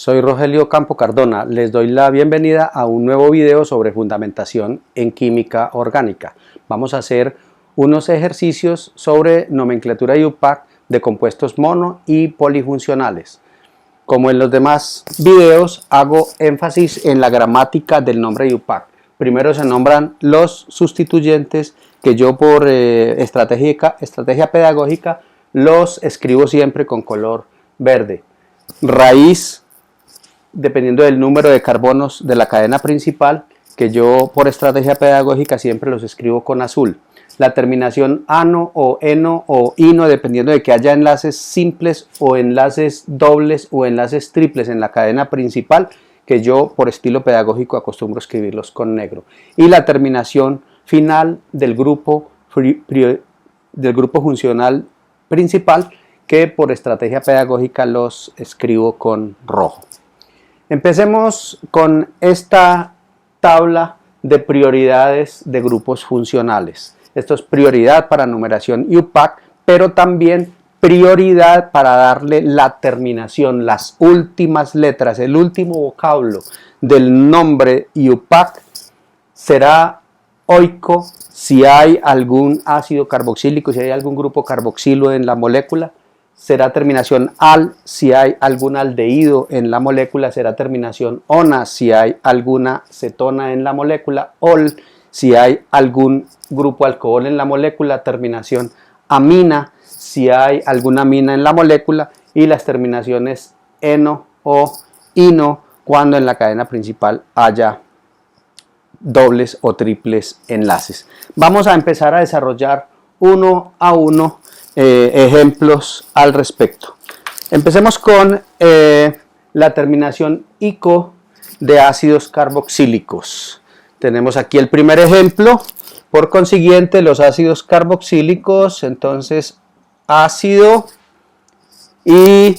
Soy Rogelio Campo Cardona, les doy la bienvenida a un nuevo video sobre fundamentación en química orgánica. Vamos a hacer unos ejercicios sobre nomenclatura IUPAC de compuestos mono y polifuncionales. Como en los demás videos, hago énfasis en la gramática del nombre IUPAC. Primero se nombran los sustituyentes que yo por estrategia pedagógica los escribo siempre con color verde. Raíz, dependiendo del número de carbonos de la cadena principal, que yo por estrategia pedagógica siempre los escribo con azul. La terminación ano o eno o ino, dependiendo de que haya enlaces simples o enlaces dobles o enlaces triples en la cadena principal, que yo por estilo pedagógico acostumbro a escribirlos con negro. Y la terminación final del grupo funcional principal, que por estrategia pedagógica los escribo con rojo. Empecemos con esta tabla de prioridades de grupos funcionales. Esto es prioridad para numeración IUPAC, pero también prioridad para darle la terminación, las últimas letras, el último vocablo del nombre IUPAC será oico si hay algún ácido carboxílico, si hay algún grupo carboxilo en la molécula. Será terminación al si hay algún aldehído en la molécula, será terminación ona si hay alguna cetona en la molécula, ol si hay algún grupo alcohol en la molécula, terminación amina si hay alguna amina en la molécula, y las terminaciones eno o ino cuando en la cadena principal haya dobles o triples enlaces. Vamos a empezar a desarrollar uno a uno ejemplos al respecto. Empecemos con la terminación ico de ácidos carboxílicos. Tenemos aquí el primer ejemplo. Por consiguiente, los ácidos carboxílicos, entonces ácido, y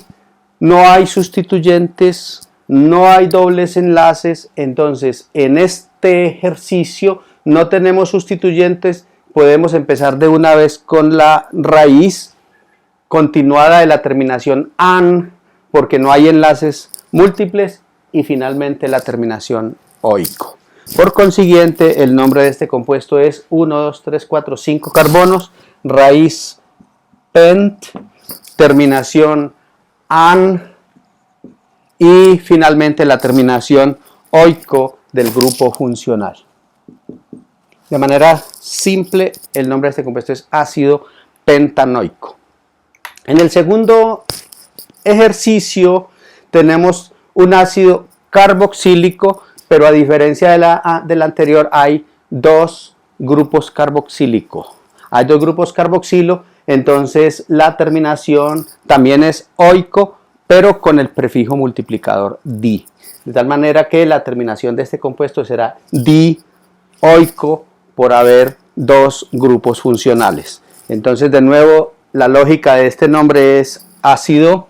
no hay sustituyentes, no hay dobles enlaces. Entonces en este ejercicio no tenemos sustituyentes. Podemos empezar de una vez con la raíz continuada de la terminación an, porque no hay enlaces múltiples, y finalmente la terminación oico. Por consiguiente, el nombre de este compuesto es 1, 2, 3, 4, 5 carbonos, raíz pent, terminación an, y finalmente la terminación oico del grupo funcional. De manera simple, el nombre de este compuesto es ácido pentanoico. En el segundo ejercicio tenemos un ácido carboxílico, pero a diferencia del anterior hay dos grupos carboxílico. Hay dos grupos carboxilo, entonces la terminación también es oico, pero con el prefijo multiplicador di. De tal manera que la terminación de este compuesto será dioico, por haber dos grupos funcionales. Entonces, de nuevo, la lógica de este nombre es ácido.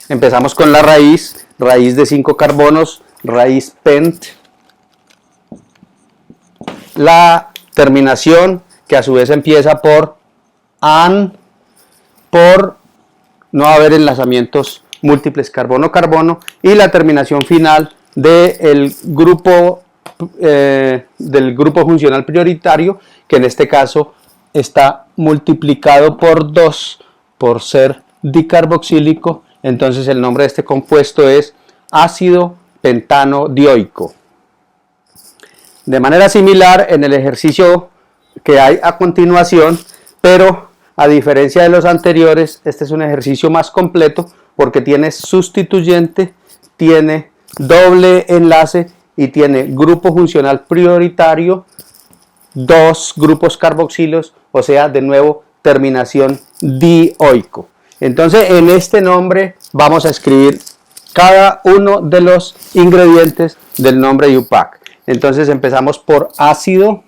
Empezamos con la raíz de 5 carbonos, raíz pent. La terminación, que a su vez empieza por an, por no haber enlazamientos múltiples carbono-carbono, y la terminación final del grupo funcional prioritario, que en este caso está multiplicado por 2 por ser dicarboxílico. Entonces el nombre de este compuesto es ácido pentano dioico. De manera similar en el ejercicio que hay a continuación, pero a diferencia de los anteriores, este es un ejercicio más completo porque tiene sustituyente, tiene doble enlace y tiene grupo funcional prioritario, dos grupos carboxilos, o sea, de nuevo, terminación dioico. Entonces, en este nombre vamos a escribir cada uno de los ingredientes del nombre IUPAC. Entonces, empezamos por ácido.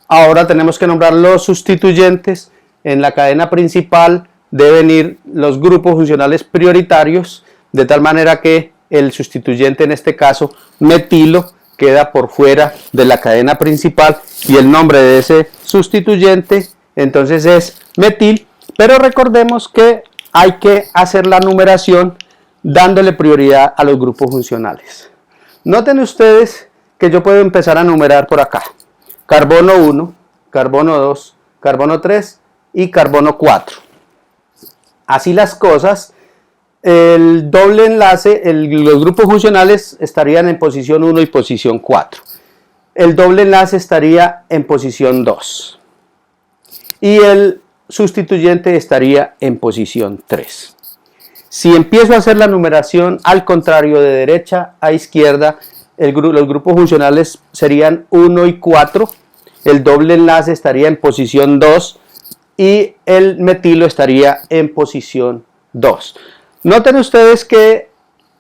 Ahora tenemos que nombrar los sustituyentes. En la cadena principal deben ir los grupos funcionales prioritarios, de tal manera que el sustituyente, en este caso metilo, queda por fuera de la cadena principal, y el nombre de ese sustituyente entonces es metil. Pero recordemos que hay que hacer la numeración dándole prioridad a los grupos funcionales. Noten ustedes que yo puedo empezar a numerar por acá. Carbono 1, carbono 2, carbono 3 y carbono 4. Así las cosas, el doble enlace, los grupos funcionales estarían en posición 1 y posición 4. El doble enlace estaría en posición 2. Y el sustituyente estaría en posición 3. Si empiezo a hacer la numeración al contrario, de derecha a izquierda, los grupos funcionales serían 1 y 4. El doble enlace estaría en posición 2 y el metilo estaría en posición 2. Noten ustedes que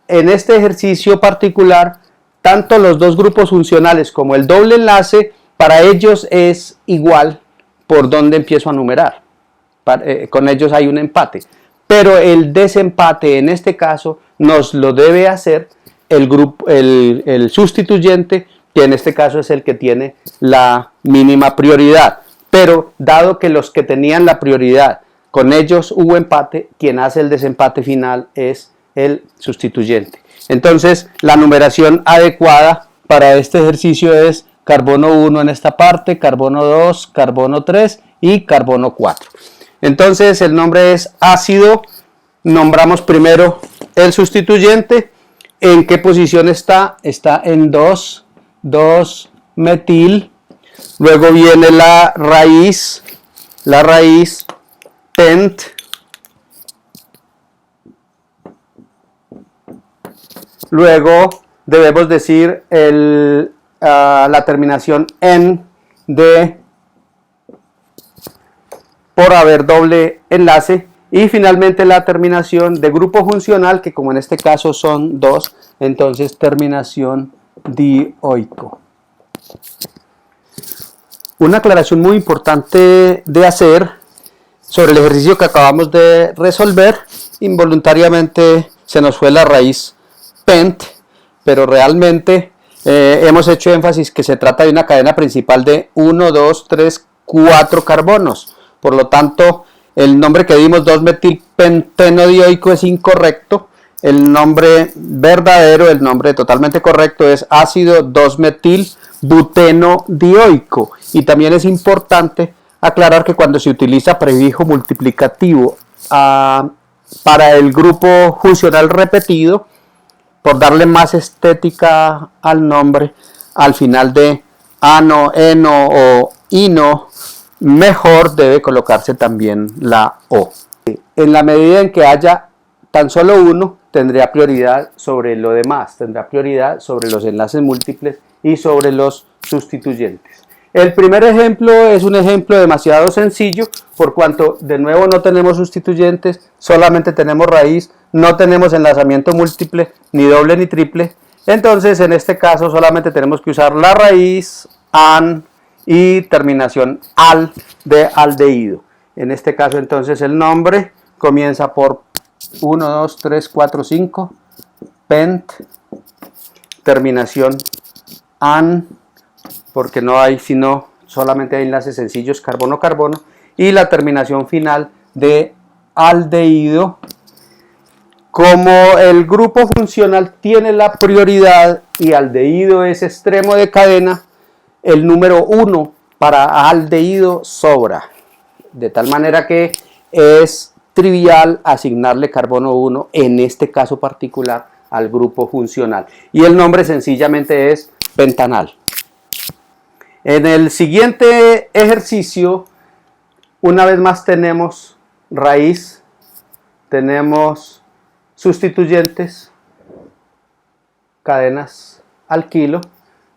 en este ejercicio particular, tanto los dos grupos funcionales como el doble enlace, para ellos es igual por donde empiezo a numerar. Con ellos hay un empate. Pero el desempate en este caso nos lo debe hacer el sustituyente, que en este caso es el que tiene la mínima prioridad. Pero dado que los que tenían la prioridad, con ellos hubo empate, quien hace el desempate final es el sustituyente. Entonces, la numeración adecuada para este ejercicio es carbono 1 en esta parte, carbono 2, carbono 3 y carbono 4. Entonces, el nombre es ácido. Nombramos primero el sustituyente. ¿En qué posición está? Está en 2,2-metil. Luego viene la raíz pent. Luego debemos decir la terminación en de por haber doble enlace. Y finalmente la terminación de grupo funcional, que como en este caso son 2, entonces terminación dioico. Una aclaración muy importante de hacer sobre el ejercicio que acabamos de resolver. Involuntariamente se nos fue la raíz pent, pero realmente hemos hecho énfasis que se trata de una cadena principal de 1, 2, 3, 4 carbonos. Por lo tanto, el nombre que dimos 2-metilpentenodioico es incorrecto. El nombre verdadero, el nombre totalmente correcto es ácido 2-metilbutenodioico. Y también es importante aclarar que cuando se utiliza prefijo multiplicativo para el grupo funcional repetido, por darle más estética al nombre, al final de ano, eno o ino, mejor debe colocarse también la O. En la medida en que haya tan solo uno, tendría prioridad sobre lo demás, tendrá prioridad sobre los enlaces múltiples y sobre los sustituyentes. El primer ejemplo es un ejemplo demasiado sencillo, por cuanto de nuevo no tenemos sustituyentes, solamente tenemos raíz, no tenemos enlazamiento múltiple, ni doble ni triple. Entonces en este caso solamente tenemos que usar la raíz, an, y terminación al de aldehído. En este caso entonces el nombre comienza por 1, 2, 3, 4, 5, pent, terminación an, porque no hay sino solamente hay enlaces sencillos carbono-carbono, y la terminación final de aldehído. Como el grupo funcional tiene la prioridad y aldehído es extremo de cadena, el número 1 para aldehído sobra, de tal manera que es trivial asignarle carbono 1 en este caso particular al grupo funcional, y el nombre sencillamente es pentanal. En el siguiente ejercicio, una vez más tenemos raíz, tenemos sustituyentes, cadenas alquilo,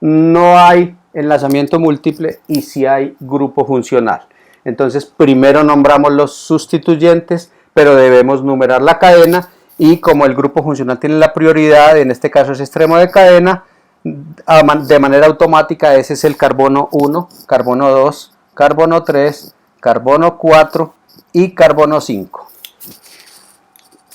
no hay enlazamiento múltiple y sí hay grupo funcional. Entonces primero nombramos los sustituyentes, pero debemos numerar la cadena, y como el grupo funcional tiene la prioridad, en este caso es extremo de cadena, de manera automática ese es el carbono 1, carbono 2, carbono 3, carbono 4 y carbono 5.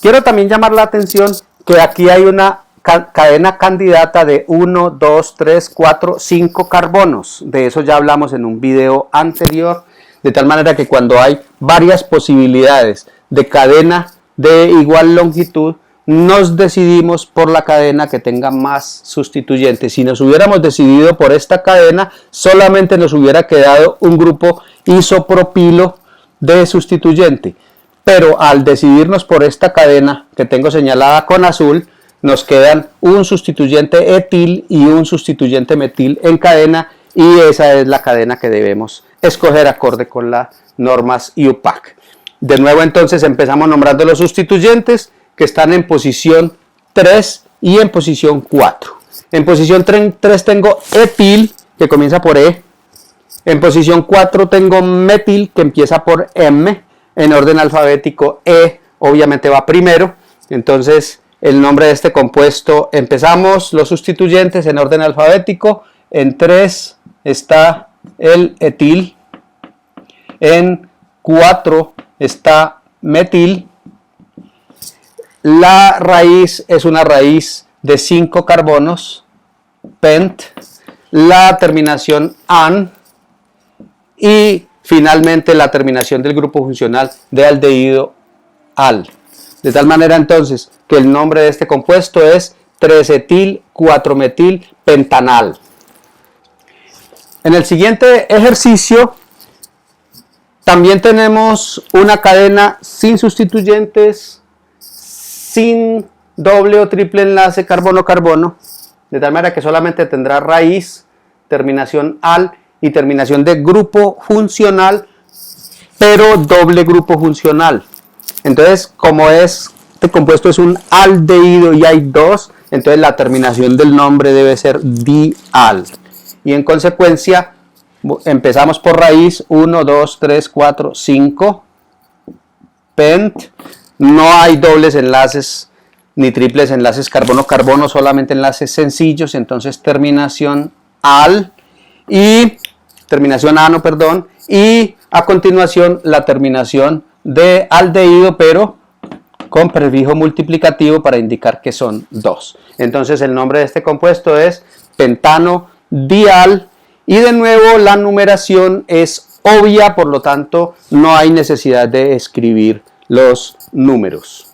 Quiero también llamar la atención que aquí hay una cadena candidata de 1, 2, 3, 4, 5 carbonos. De eso ya hablamos en un video anterior, de tal manera que cuando hay varias posibilidades de cadena de igual longitud, nos decidimos por la cadena que tenga más sustituyentes. Si nos hubiéramos decidido por esta cadena, solamente nos hubiera quedado un grupo isopropilo de sustituyente. Pero al decidirnos por esta cadena que tengo señalada con azul, nos quedan un sustituyente etil y un sustituyente metil en cadena, y esa es la cadena que debemos escoger acorde con las normas IUPAC. De nuevo entonces empezamos nombrando los sustituyentes que están en posición 3 y en posición 4. En posición 3 tengo etil, que comienza por E. En posición 4 tengo metil, que empieza por M. En orden alfabético, E obviamente va primero. Entonces el nombre de este compuesto, empezamos los sustituyentes en orden alfabético. En 3 está el etil. En 4 está metil. La raíz es una raíz de 5 carbonos, pent. La terminación an. Y finalmente la terminación del grupo funcional de aldehído al. De tal manera entonces que el nombre de este compuesto es 3-etil 4-metil pentanal. En el siguiente ejercicio también tenemos una cadena sin sustituyentes, sin doble o triple enlace carbono-carbono, de tal manera que solamente tendrá raíz, terminación al y terminación de grupo funcional, pero doble grupo funcional. Entonces, como este compuesto es un aldehído y hay dos, entonces la terminación del nombre debe ser dial. Y en consecuencia, empezamos por raíz 1, 2, 3, 4, 5. Pent. No hay dobles enlaces ni triples enlaces carbono-carbono, solamente enlaces sencillos. Entonces terminación al y terminación ano, perdón. Y a continuación la terminación de aldehído, pero con prefijo multiplicativo para indicar que son dos. Entonces el nombre de este compuesto es pentano dial, y de nuevo la numeración es obvia, por lo tanto no hay necesidad de escribir los números.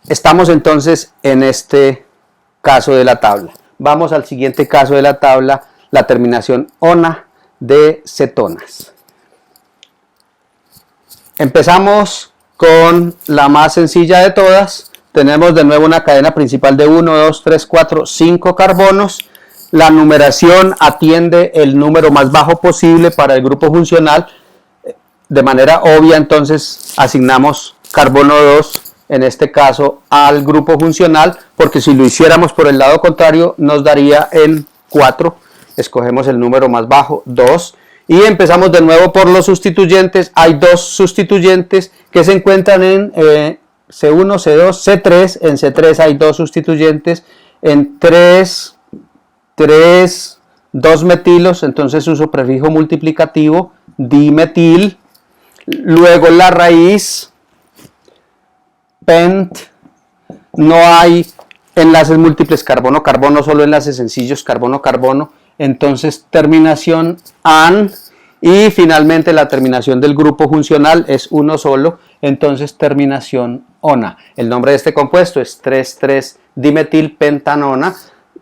Estamos entonces en este caso de la tabla. Vamos al siguiente caso de la tabla, la terminación ona de cetonas. Empezamos con la más sencilla de todas. Tenemos de nuevo una cadena principal de 1, 2, 3, 4, 5 carbonos. La numeración atiende el número más bajo posible para el grupo funcional. De manera obvia, entonces, asignamos carbono 2, en este caso, al grupo funcional, porque si lo hiciéramos por el lado contrario, nos daría en 4. Escogemos el número más bajo, 2. Y empezamos de nuevo por los sustituyentes. Hay dos sustituyentes que se encuentran en C1, C2, C3. En C3 hay dos sustituyentes. En 3, 2 metilos, entonces uso prefijo multiplicativo, dimetil. Luego la raíz, pent. No hay enlaces múltiples carbono-carbono, solo enlaces sencillos carbono-carbono. Entonces terminación an. Y finalmente la terminación del grupo funcional es uno solo, entonces terminación ona. El nombre de este compuesto es 3,3-dimetilpentanona.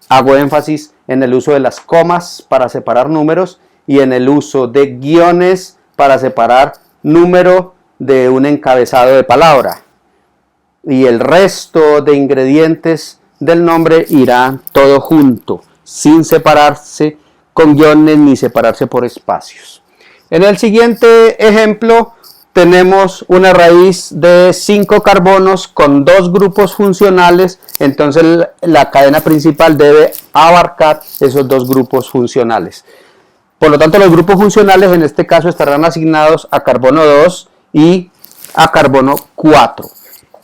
Hago énfasis en el uso de las comas para separar números y en el uso de guiones para separar número de un encabezado de palabra. Y el resto de ingredientes del nombre irá todo junto, sin separarse con guiones ni separarse por espacios. En el siguiente ejemplo tenemos una raíz de 5 carbonos con 2 grupos funcionales, entonces la cadena principal debe abarcar esos 2 grupos funcionales. Por lo tanto, los grupos funcionales en este caso estarán asignados a carbono 2 y a carbono 4.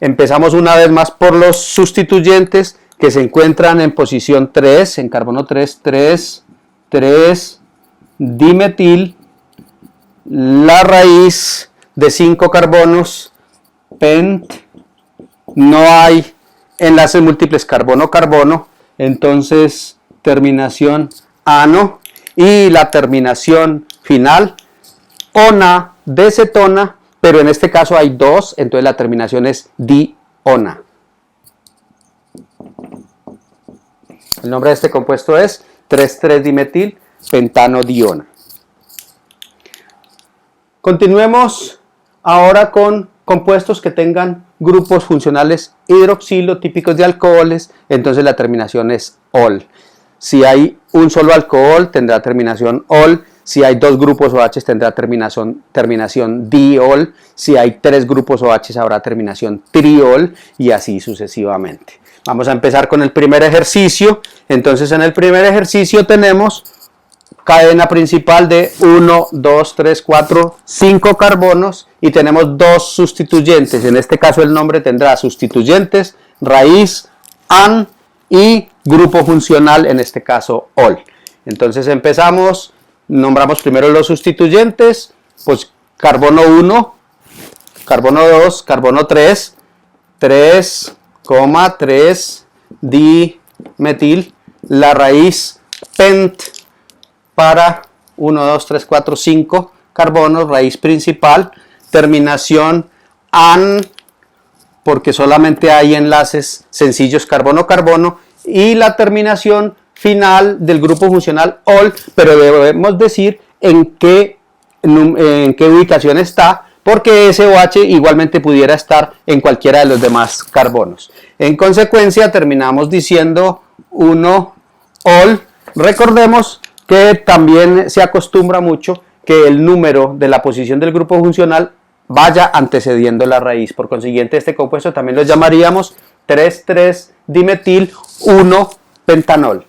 Empezamos una vez más por los sustituyentes que se encuentran en posición 3, en carbono 3, 3 dimetil. La raíz de 5 carbonos, pent. No hay enlaces múltiples carbono-carbono, entonces terminación ano. Y la terminación final, ona de cetona, pero en este caso hay dos, entonces la terminación es diona. El nombre de este compuesto es 3,3-dimetil pentanodiona. Continuemos ahora con compuestos que tengan grupos funcionales hidroxilo típicos de alcoholes, entonces la terminación es ol. Si hay un solo alcohol tendrá terminación ol, si hay dos grupos OH tendrá terminación diol, si hay tres grupos OH habrá terminación triol y así sucesivamente. Vamos a empezar con el primer ejercicio. Entonces en el primer ejercicio tenemos cadena principal de 1, 2, 3, 4, 5 carbonos y tenemos dos sustituyentes. En este caso el nombre tendrá sustituyentes, raíz, an y grupo funcional, en este caso ol. Entonces empezamos, nombramos primero los sustituyentes, pues carbono 1, carbono 2, carbono 3, 3,3 dimetil, la raíz pent para 1, 2, 3, 4, 5 carbonos, raíz principal, terminación an, porque solamente hay enlaces sencillos carbono-carbono, y la terminación final del grupo funcional ol, pero debemos decir en qué ubicación está, porque ese OH igualmente pudiera estar en cualquiera de los demás carbonos. En consecuencia terminamos diciendo 1 ol. Recordemos que también se acostumbra mucho que el número de la posición del grupo funcional vaya antecediendo la raíz. Por consiguiente, este compuesto también lo llamaríamos 3,3-dimetil 1-pentanol.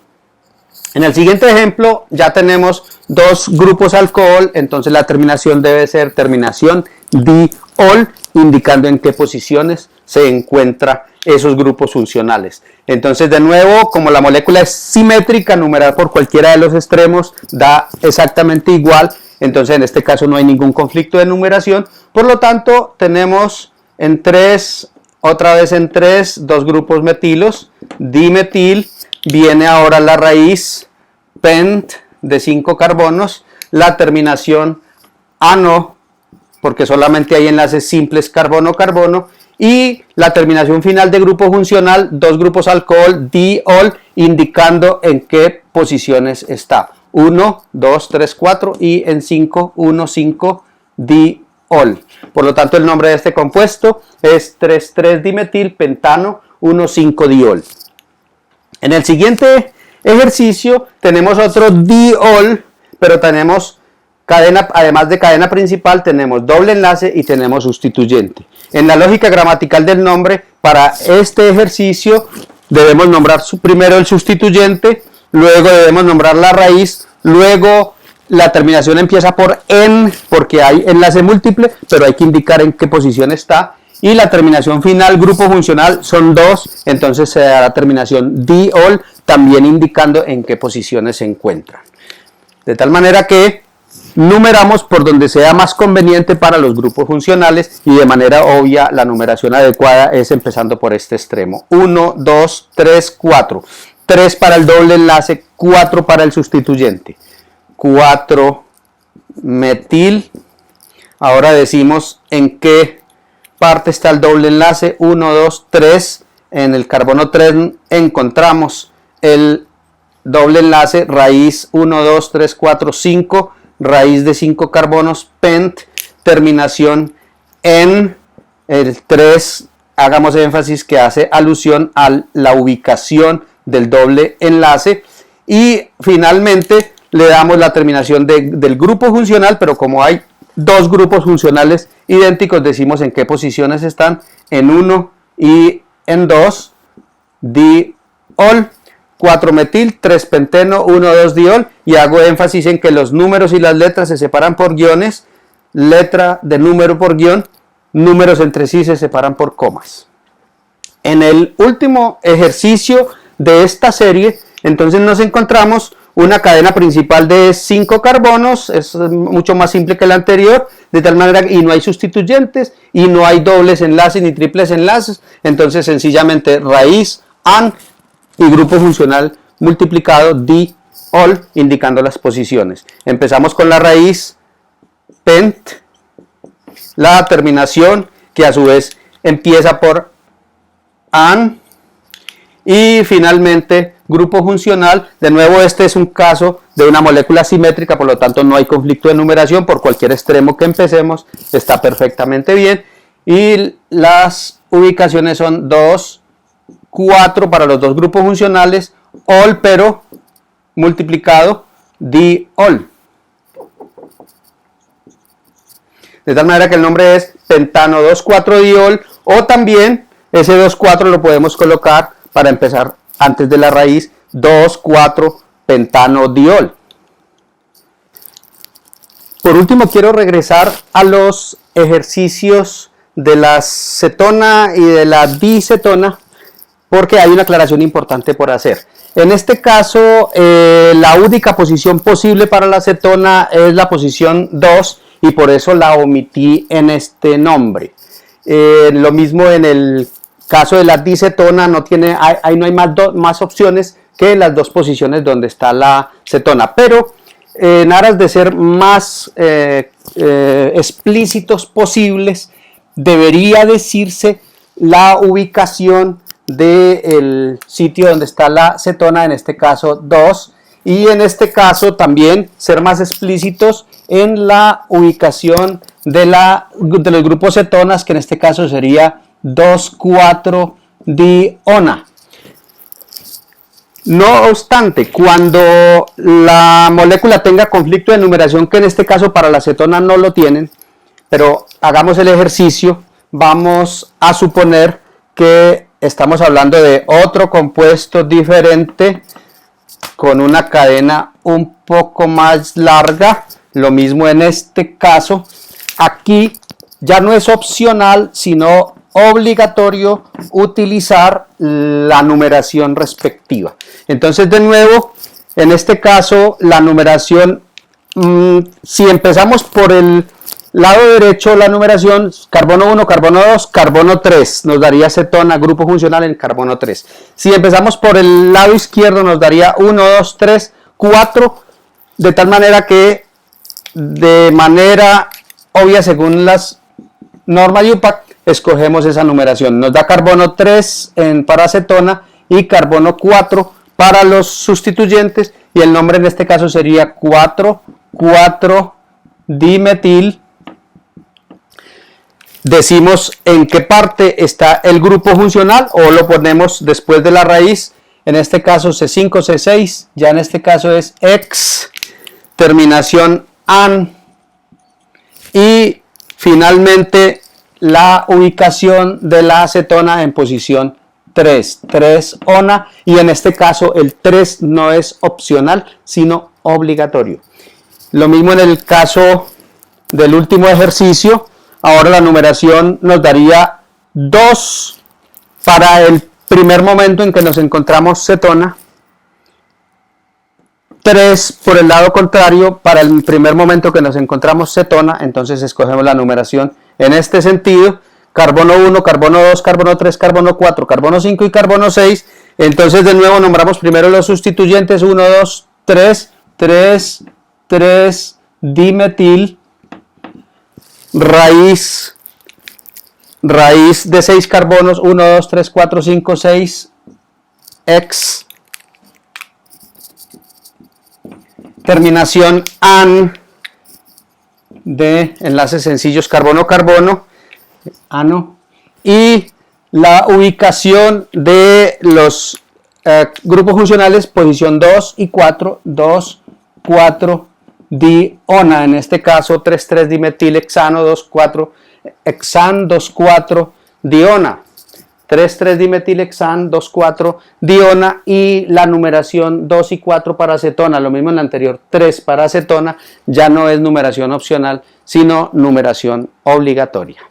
En el siguiente ejemplo ya tenemos dos grupos alcohol, entonces la terminación debe ser terminación diol, indicando en qué posiciones se encuentran esos grupos funcionales. Entonces, de nuevo, como la molécula es simétrica, numerar por cualquiera de los extremos da exactamente igual. Entonces, en este caso no hay ningún conflicto de numeración. Por lo tanto, tenemos en 3, otra vez en 3, dos grupos metilos. Dimetil, viene ahora la raíz pent de 5 carbonos. La terminación ano, porque solamente hay enlaces simples carbono-carbono. Y la terminación final de grupo funcional, dos grupos alcohol, diol, indicando en qué posiciones está. 1, 2, 3, 4 y en 5, 1, 5, diol. Por lo tanto, el nombre de este compuesto es 3,3-dimetil pentano 1,5-diol. En el siguiente ejercicio tenemos otro diol, pero tenemos cadena, además de cadena principal, tenemos doble enlace y tenemos sustituyente. En la lógica gramatical del nombre, para este ejercicio debemos nombrar primero el sustituyente, luego debemos nombrar la raíz, luego la terminación empieza por en, porque hay enlace múltiple, pero hay que indicar en qué posición está, y la terminación final, grupo funcional, son dos, entonces se da la terminación diol, también indicando en qué posiciones se encuentran. De tal manera que numeramos por donde sea más conveniente para los grupos funcionales y de manera obvia la numeración adecuada es empezando por este extremo. 1, 2, 3, 4. 3 para el doble enlace, 4 para el sustituyente. 4 metil. Ahora decimos en qué parte está el doble enlace. 1, 2, 3. En el carbono 3 encontramos el doble enlace raíz 1, 2, 3, 4, 5. Raíz de 5 carbonos, pent, terminación en el 3, hagamos énfasis que hace alusión a la ubicación del doble enlace, y finalmente le damos la terminación del grupo funcional, pero como hay dos grupos funcionales idénticos, decimos en qué posiciones están, en 1 y en 2, diol. 4-metil, 3-penteno, 1,2-diol, y hago énfasis en que los números y las letras se separan por guiones, letra de número por guión, números entre sí se separan por comas. En el último ejercicio de esta serie, entonces nos encontramos una cadena principal de 5 carbonos, es mucho más simple que la anterior, de tal manera y no hay sustituyentes y no hay dobles enlaces ni triples enlaces, entonces sencillamente raíz, an, y grupo funcional multiplicado diol, indicando las posiciones. Empezamos con la raíz pent la terminación que a su vez empieza por an. Y finalmente, grupo funcional. De nuevo, este es un caso de una molécula simétrica, por lo tanto no hay conflicto de numeración. Por cualquier extremo que empecemos, está perfectamente bien. Y las ubicaciones son 2, 4 para los dos grupos funcionales, ol, pero multiplicado diol. De tal manera que el nombre es pentano 2,4-diol, o también ese 2,4 lo podemos colocar para empezar antes de la raíz 2,4-pentano-diol. Por último, quiero regresar a los ejercicios de la cetona y de la dicetona, porque hay una aclaración importante por hacer. En este caso, la única posición posible para la cetona es la posición 2, y por eso la omití en este nombre. Lo mismo en el caso de la dicetona, ahí no hay más opciones que las dos posiciones donde está la cetona. Pero en aras de ser más explícitos posibles, debería decirse la ubicación del sitio donde está la cetona, en este caso 2, y en este caso también ser más explícitos en la ubicación de los grupos cetonas, que en este caso sería 2,4-diona. No obstante, cuando la molécula tenga conflicto de numeración, que en este caso para la cetona no lo tienen, pero hagamos el ejercicio, vamos a suponer que estamos hablando de otro compuesto diferente con una cadena un poco más larga. Lo mismo en este caso. Aquí ya no es opcional, sino obligatorio utilizar la numeración respectiva. Entonces, de nuevo, en este caso, la numeración, si empezamos por el lado derecho, la numeración, carbono 1, carbono 2, carbono 3, nos daría cetona, grupo funcional en carbono 3. Si empezamos por el lado izquierdo, nos daría 1, 2, 3, 4, de tal manera que, de manera obvia, según las normas UPAC, escogemos esa numeración. Nos da carbono 3 para cetona y carbono 4 para los sustituyentes, y el nombre en este caso sería 4,4-dimetil. Decimos en qué parte está el grupo funcional, o lo ponemos después de la raíz. En este caso C5, C6, ya en este caso es ex, terminación an, y finalmente la ubicación de la acetona en posición 3, 3-ona, y en este caso el 3 no es opcional, sino obligatorio. Lo mismo en el caso del último ejercicio. Ahora la numeración nos daría 2 para el primer momento en que nos encontramos cetona, 3 por el lado contrario para el primer momento que nos encontramos cetona. Entonces escogemos la numeración en este sentido: carbono 1, carbono 2, carbono 3, carbono 4, carbono 5 y carbono 6. Entonces de nuevo nombramos primero los sustituyentes: 1, 2, 3, 3, 3, dimetil, raíz de 6 carbonos, 1, 2, 3, 4, 5, 6, ex, terminación an, de enlaces sencillos carbono-carbono, ano, y la ubicación de los grupos funcionales, posición 2 y 4, 2, 4, diona, en este caso 3,3-dimetilhexano, 2,4-hexan, 2,4-diona, 3,3-dimetilhexan, 2,4-diona, y la numeración 2 y 4 para acetona, lo mismo en la anterior, 3 para acetona, ya no es numeración opcional, sino numeración obligatoria.